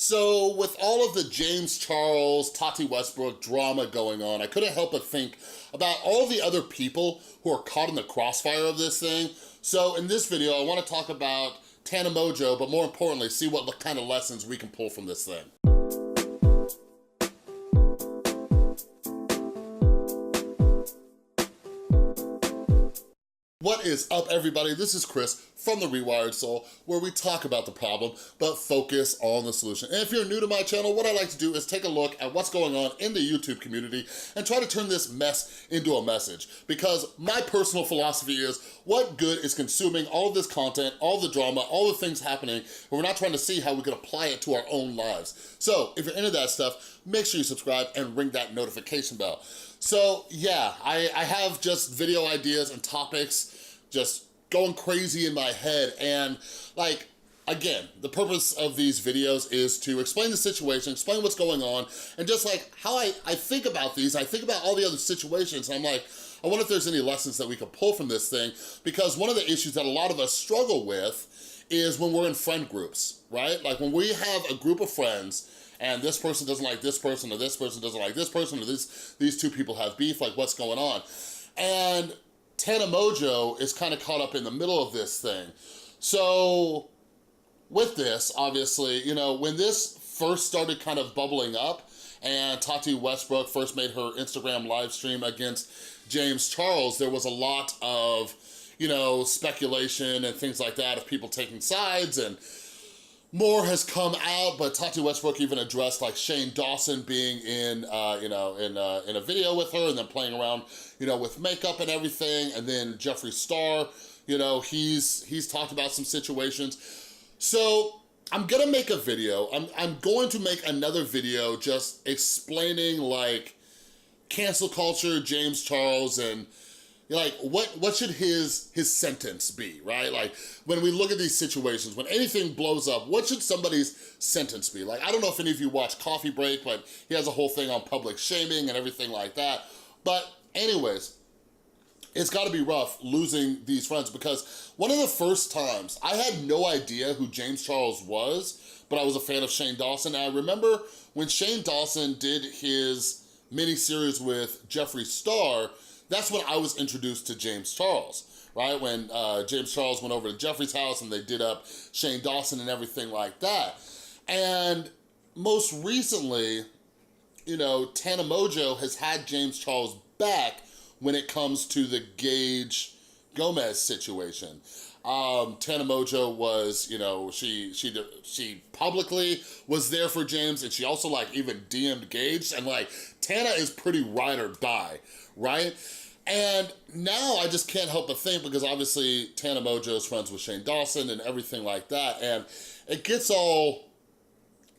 So with all of the James Charles, Tati Westbrook drama going on, I couldn't help but think about all the other people who are caught in the crossfire of this thing. So in this video, I wanna talk about Tana Mongeau, but more importantly, see what kind of lessons we can pull from this thing. What is up, everybody? This is Chris from The Rewired Soul, where we talk about the problem, but focus on the solution. And if you're new to my channel, what I like to do is take a look at what's going on in the YouTube community and try to turn this mess into a message. Because my personal philosophy is, what good is consuming all of this content, all the drama, all the things happening, and we're not trying to see how we can apply it to our own lives. So if you're into that stuff, make sure you subscribe and ring that notification bell. So yeah, I have just video ideas and topics just going crazy in my head, and like, again, the purpose of these videos is to explain the situation, explain what's going on, and just like how I think about these, I think about all the other situations, and I'm like, I wonder if there's any lessons that we could pull from this thing, because one of the issues that a lot of us struggle with is when we're in friend groups, right? Like when we have a group of friends and this person doesn't like this person, or this person doesn't like this person, or these two people have beef, like what's going on? And Tana Mongeau is kind of caught up in the middle of this thing. So with this, obviously, you know, when this first started kind of bubbling up and Tati Westbrook first made her Instagram live stream against James Charles, there was a lot of, you know, speculation and things like that of people taking sides, and more has come out, but Tati Westbrook even addressed like Shane Dawson being in, in a video with her and then playing around, you know, with makeup and everything. And then Jeffree Star, you know, he's talked about some situations. So I'm gonna make a video. I'm going to make another video just explaining like cancel culture, James Charles, and like, what should his sentence be, right? Like, when we look at these situations, when anything blows up, what should somebody's sentence be? Like, I don't know if any of you watch Coffee Break, but he has a whole thing on public shaming and everything like that. But anyways, it's gotta be rough losing these friends, because one of the first times, I had no idea who James Charles was, but I was a fan of Shane Dawson. And I remember when Shane Dawson did his miniseries with Jeffree Star, that's when I was introduced to James Charles, right? When James Charles went over to Jeffree's house and they did up Shane Dawson and everything like that. And most recently, you know, Tana Mongeau has had James Charles back when it comes to the Gage Gomez situation. Tana Mongeau was, you know, she publicly was there for James, and she also like even DM'd Gage, and like Tana is pretty ride or die, right? And now I just can't help but think, because obviously Tana Mongeau's friends with Shane Dawson and everything like that, and it gets all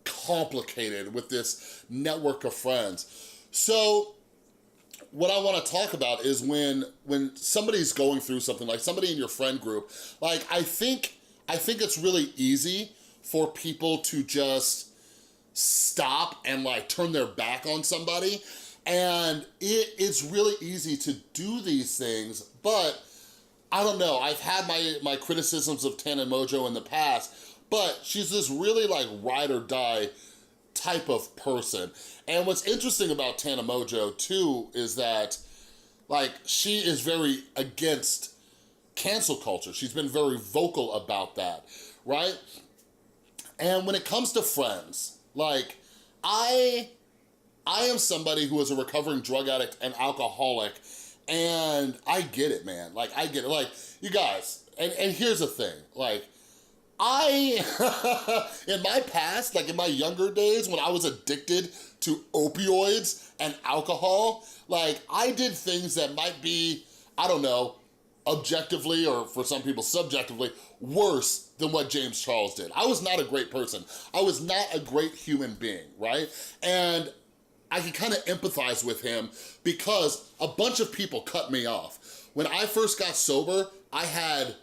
complicated with this network of friends. So what I wanna talk about is when somebody's going through something, like somebody in your friend group, like I think it's really easy for people to just stop and like turn their back on somebody. And it's really easy to do these things, but I don't know, I've had my criticisms of Tana Mongeau in the past, but she's this really like ride or die type of person. And what's interesting about Tana Mongeau too is that like she is very against cancel culture. She's been very vocal about that, right? And when it comes to friends, like I am somebody who is a recovering drug addict and alcoholic, and I get it, man. Like, I get it. Like, you guys, and here's the thing, like, in my past, like in my younger days when I was addicted to opioids and alcohol, like, I did things that might be, I don't know, objectively, or for some people subjectively, worse than what James Charles did. I was not a great person. I was not a great human being, right? And I can kind of empathize with him because a bunch of people cut me off. When I first got sober, I had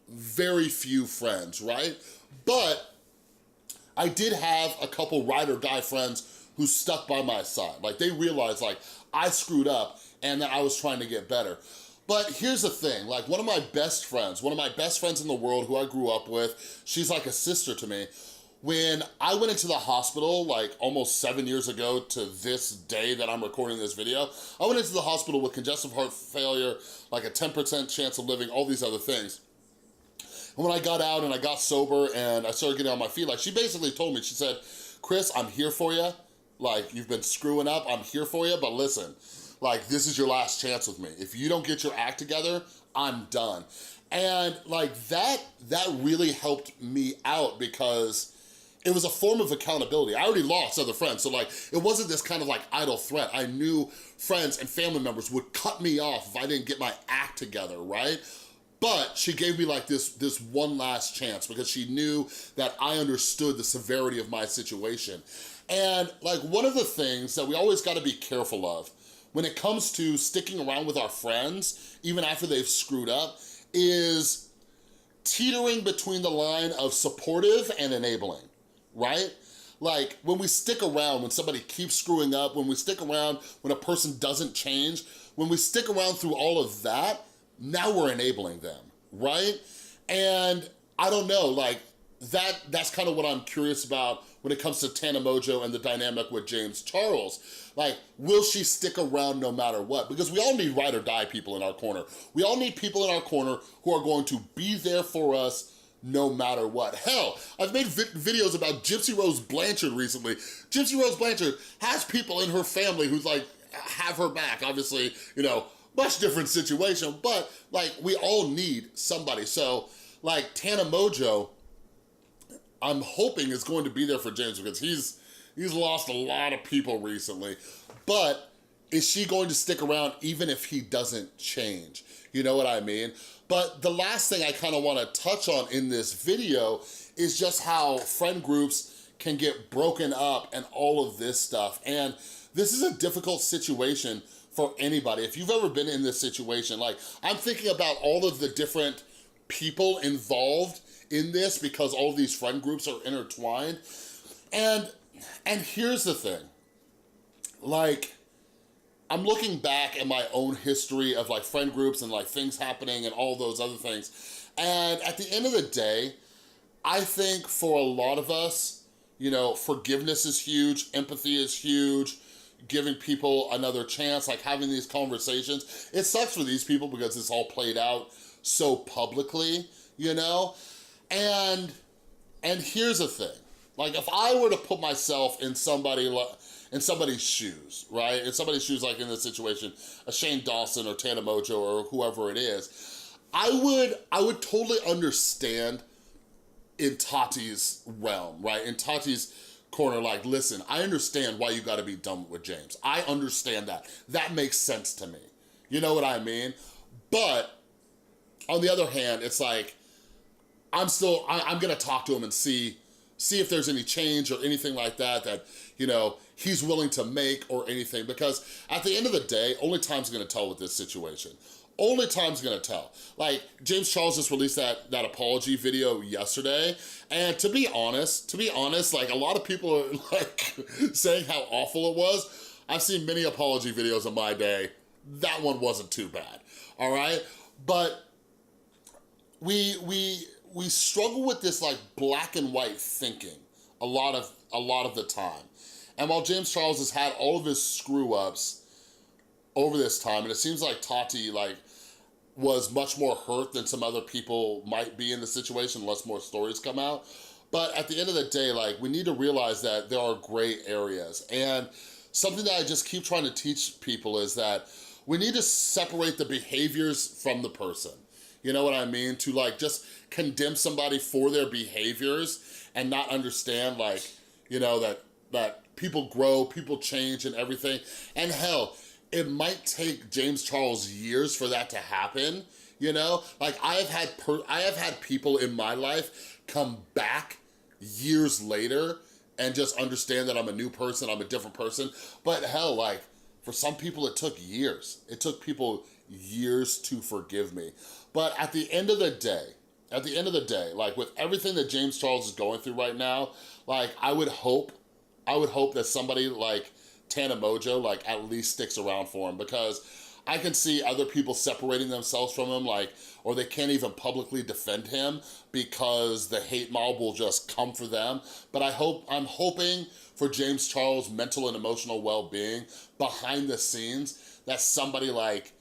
very few friends, right? But I did have a couple ride or die friends who stuck by my side. Like they realized like I screwed up and that I was trying to get better. But here's the thing, like one of my best friends in the world who I grew up with, she's like a sister to me. When I went into the hospital, like almost 7 years ago to this day that I'm recording this video, I went into the hospital with congestive heart failure, like a 10% chance of living, all these other things. And when I got out and I got sober and I started getting on my feet, like she basically told me, she said, Chris, I'm here for you. Like, you've been screwing up, I'm here for you, but listen, like, this is your last chance with me. If you don't get your act together, I'm done. And like that really helped me out because it was a form of accountability. I already lost other friends, so like, it wasn't this kind of like idle threat. I knew friends and family members would cut me off if I didn't get my act together, right? But she gave me like this one last chance because she knew that I understood the severity of my situation. And like one of the things that we always gotta be careful of when it comes to sticking around with our friends, even after they've screwed up, is teetering between the line of supportive and enabling, right? Like when we stick around, when somebody keeps screwing up, when we stick around, when a person doesn't change, when we stick around through all of that, now we're enabling them, right? And I don't know, like that's kind of what I'm curious about when it comes to Tana Mongeau and the dynamic with James Charles. Like, will she stick around no matter what? Because we all need ride or die people in our corner. We all need people in our corner who are going to be there for us no matter what. Hell, I've made videos about Gypsy Rose Blanchard recently. Gypsy Rose Blanchard has people in her family who's like, have her back. Obviously, you know, much different situation, but like we all need somebody. So like Tana Mongeau, I'm hoping is going to be there for James because he's lost a lot of people recently, but is she going to stick around even if he doesn't change? You know what I mean? But the last thing I kind of want to touch on in this video is just how friend groups can get broken up and all of this stuff. And this is a difficult situation for anybody. If you've ever been in this situation, like I'm thinking about all of the different people involved in this because all of these friend groups are intertwined. And here's the thing, like, I'm looking back at my own history of like friend groups and like things happening and all those other things. And at the end of the day, I think for a lot of us, you know, forgiveness is huge, empathy is huge, giving people another chance, like having these conversations. It sucks for these people because it's all played out so publicly, you know? And here's the thing, like if I were to put myself in somebody's shoes, right? In somebody's shoes, like in this situation, a Shane Dawson or Tana Mongeau or whoever it is, I would totally understand in Tati's realm, right? In Tati's corner, like, listen, I understand why you gotta be done with James. I understand that. That makes sense to me. You know what I mean? But on the other hand, it's like, I'm gonna talk to him and see if there's any change or anything like that, you know, he's willing to make or anything, because at the end of the day, only time's gonna tell with this situation. Only time's gonna tell. Like, James Charles just released that apology video yesterday, and to be honest, like a lot of people are like saying how awful it was. I've seen many apology videos in my day. That one wasn't too bad, all right? But we struggle with this like black and white thinking a lot of the time. And while James Charles has had all of his screw ups over this time, and it seems like Tati like was much more hurt than some other people might be in the situation unless more stories come out. But at the end of the day, like we need to realize that there are gray areas. And something that I just keep trying to teach people is that we need to separate the behaviors from the person. You know what I mean? To like just condemn somebody for their behaviors and not understand like, you know, that people grow, people change and everything. And hell, it might take James Charles years for that to happen, you know? Like I have had people in my life come back years later and just understand that I'm a new person, I'm a different person. But hell, like for some people it took years. It took people years to forgive me. But at the end of the day, like with everything that James Charles is going through right now, like I would hope that somebody like Tana Mongeau like at least sticks around for him, because I can see other people separating themselves from him, like, or they can't even publicly defend him because the hate mob will just come for them. But I'm hoping for James Charles' mental and emotional well-being behind the scenes, that somebody like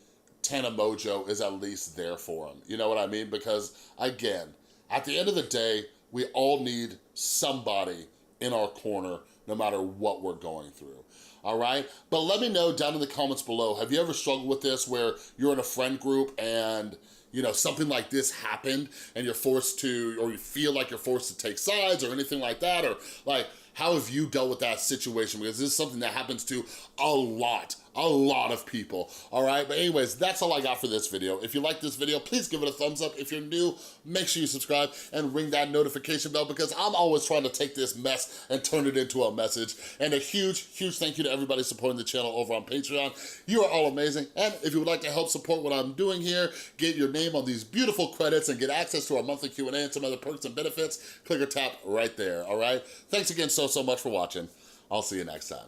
Tana Mongeau is at least there for him. You know what I mean? Because again, at the end of the day, we all need somebody in our corner no matter what we're going through, all right? But let me know down in the comments below, have you ever struggled with this where you're in a friend group and you know, something like this happened and you're forced to, or you feel like you're forced to take sides or anything like that? Or like, how have you dealt with that situation? Because this is something that happens to a lot of people, all right? But anyways, that's all I got for this video. If you like this video, please give it a thumbs up. If you're new, make sure you subscribe and ring that notification bell, because I'm always trying to take this mess and turn it into a message. And a huge thank you to everybody supporting the channel over on Patreon. You are all amazing. And if you would like to help support what I'm doing here, get your name on these beautiful credits and get access to our monthly Q&A and some other perks and benefits, click or tap right there, all right? Thanks again so much for watching. I'll see you next time.